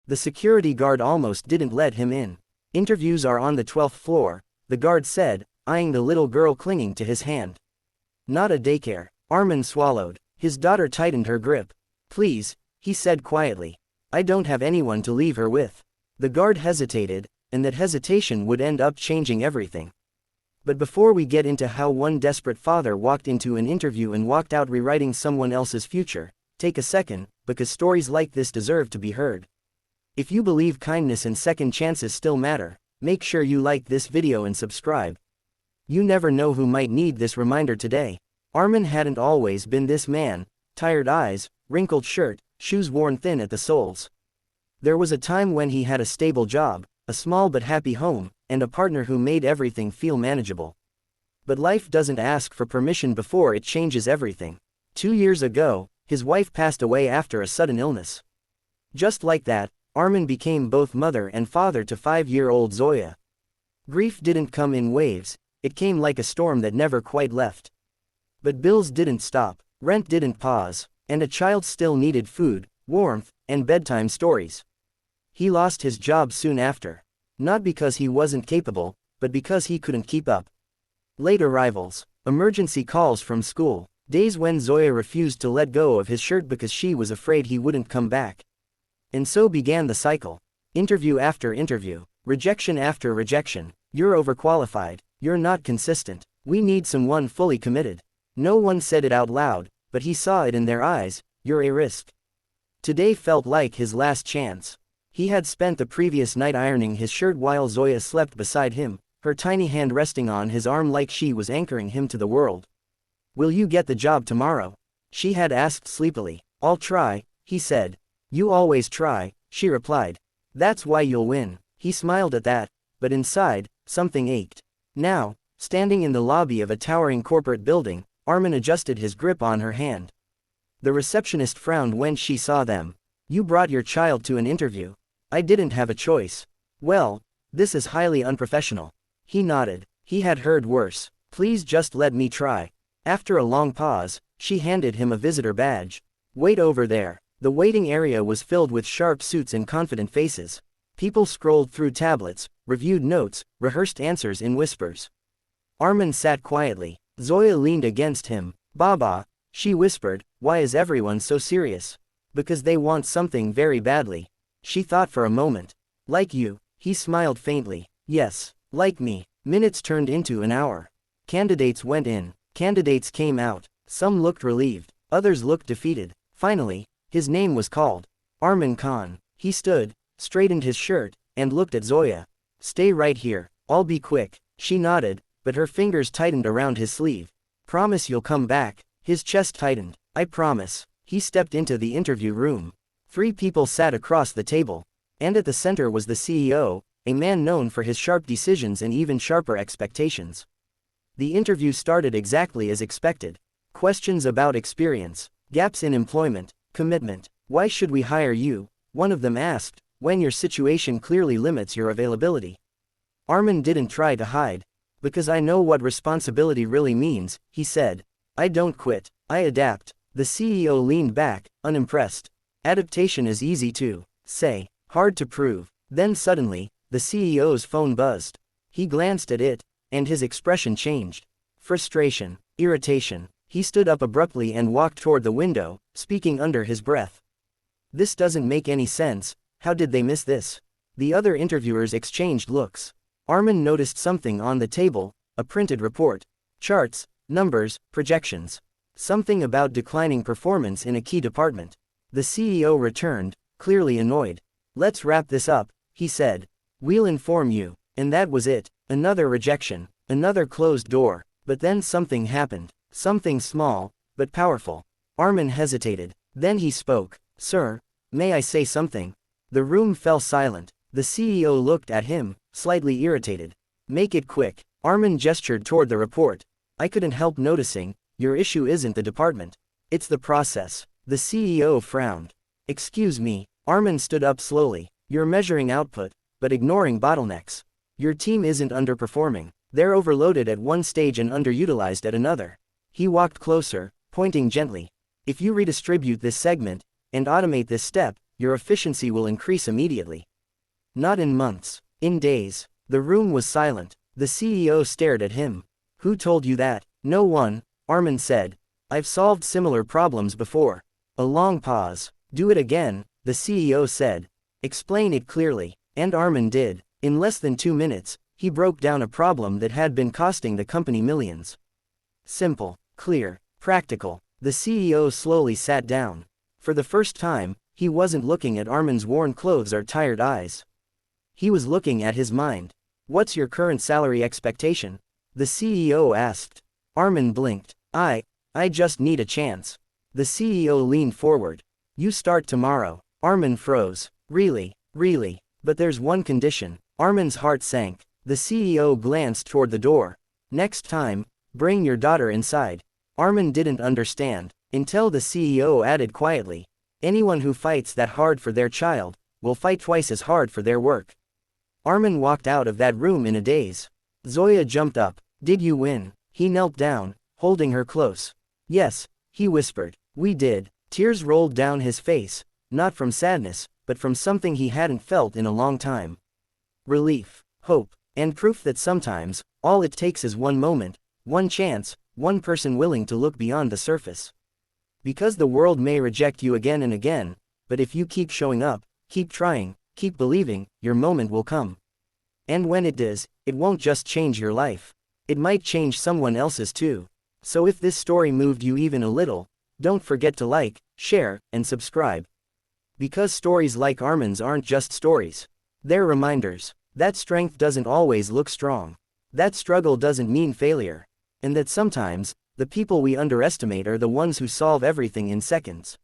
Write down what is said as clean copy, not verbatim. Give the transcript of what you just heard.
The security guard almost didn't let him in. Interviews are on the 12th floor, the guard said, eyeing the little girl clinging to his hand. Not a daycare. Arman swallowed. His daughter tightened her grip. Please, he said quietly. I don't have anyone to leave her with. The guard hesitated, and that hesitation would end up changing everything. But before we get into how one desperate father walked into an interview and walked out rewriting someone else's future, take a second, because stories like this deserve to be heard. If you believe kindness and second chances still matter, make sure you like this video and subscribe. You never know who might need this reminder today. Arman hadn't always been this man, tired eyes, wrinkled shirt, shoes worn thin at the soles. There was a time when he had a stable job, a small but happy home, and a partner who made everything feel manageable. But life doesn't ask for permission before it changes everything. 2 years ago, his wife passed away after a sudden illness. Just like that, Arman became both mother and father to 5-year-old Zoya. Grief didn't come in waves, it came like a storm that never quite left. But bills didn't stop, rent didn't pause, and a child still needed food, warmth, and bedtime stories. He lost his job soon after. Not because he wasn't capable, but because he couldn't keep up. Late arrivals, emergency calls from school, days when Zoya refused to let go of his shirt because she was afraid he wouldn't come back. And so began the cycle. Interview after interview, rejection after rejection. You're overqualified, you're not consistent, we need someone fully committed. No one said it out loud, but he saw it in their eyes, you're a risk. Today felt like his last chance. He had spent the previous night ironing his shirt while Zoya slept beside him, her tiny hand resting on his arm like she was anchoring him to the world. Will you get the job tomorrow? She had asked sleepily. I'll try, he said. You always try, she replied. That's why you'll win. He smiled at that, but inside, something ached. Now, standing in the lobby of a towering corporate building, Arman adjusted his grip on her hand. The receptionist frowned when she saw them. You brought your child to an interview. I didn't have a choice. Well, this is highly unprofessional. He nodded. He had heard worse. Please just let me try. After a long pause, she handed him a visitor badge. Wait over there. The waiting area was filled with sharp suits and confident faces. People scrolled through tablets, reviewed notes, rehearsed answers in whispers. Arman sat quietly. Zoya leaned against him. Baba, she whispered, why is everyone so serious? Because they want something very badly. She thought for a moment. Like you, he smiled faintly. Yes, like me. Minutes turned into an hour. Candidates went in. Candidates came out. Some looked relieved. Others looked defeated. Finally, his name was called. Arman Khan. He stood, straightened his shirt, and looked at Zoya. Stay right here. I'll be quick. She nodded, but her fingers tightened around his sleeve. Promise you'll come back. His chest tightened. I promise. He stepped into the interview room. 3 people sat across the table. And at the center was the CEO, a man known for his sharp decisions and even sharper expectations. The interview started exactly as expected. Questions about experience, gaps in employment, commitment. Why should we hire you? One of them asked, when your situation clearly limits your availability. Arman didn't try to hide. Because I know what responsibility really means, he said. I don't quit, I adapt. The CEO leaned back, unimpressed. Adaptation is easy to say, hard to prove. Then suddenly, the CEO's phone buzzed. He glanced at it, and his expression changed. Frustration, irritation. He stood up abruptly and walked toward the window, speaking under his breath. This doesn't make any sense. How did they miss this? The other interviewers exchanged looks. Arman noticed something on the table, a printed report. Charts, numbers, projections. Something about declining performance in a key department. The CEO returned, clearly annoyed. Let's wrap this up, he said. We'll inform you. And that was it. Another rejection. Another closed door. But then something happened. Something small, but powerful. Arman hesitated. Then he spoke. Sir, may I say something? The room fell silent. The CEO looked at him, slightly irritated. Make it quick. Arman gestured toward the report. I couldn't help noticing, your issue isn't the department. It's the process. The CEO frowned. Excuse me. Arman stood up slowly. You're measuring output, but ignoring bottlenecks. Your team isn't underperforming. They're overloaded at one stage and underutilized at another. He walked closer, pointing gently. If you redistribute this segment, and automate this step, your efficiency will increase immediately. Not in months, in days. The room was silent. The CEO stared at him. Who told you that? No one, Arman said. I've solved similar problems before. A long pause. Do it again, the CEO said. Explain it clearly. And Arman did. In less than 2 minutes, he broke down a problem that had been costing the company millions. Simple, clear, practical. The CEO slowly sat down. For the first time, he wasn't looking at Arman's worn clothes or tired eyes. He was looking at his mind. What's your current salary expectation? The CEO asked. Arman blinked. I just need a chance. The CEO leaned forward. You start tomorrow. Arman froze. Really? But there's one condition. Arman's heart sank. The CEO glanced toward the door. Next time, bring your daughter inside. Arman didn't understand, until the CEO added quietly. Anyone who fights that hard for their child, will fight twice as hard for their work. Arman walked out of that room in a daze. Zoya jumped up. Did you win? He knelt down, holding her close. Yes, he whispered. We did. Tears rolled down his face, not from sadness, but from something he hadn't felt in a long time. Relief, hope, and proof that sometimes, all it takes is one moment, one chance, one person willing to look beyond the surface. Because the world may reject you again and again, but if you keep showing up, keep trying, keep believing, your moment will come. And when it does, it won't just change your life. It might change someone else's too. So if this story moved you even a little, don't forget to like, share, and subscribe. Because stories like Arman's aren't just stories. They're reminders that strength doesn't always look strong. That struggle doesn't mean failure. And that sometimes, the people we underestimate are the ones who solve everything in seconds.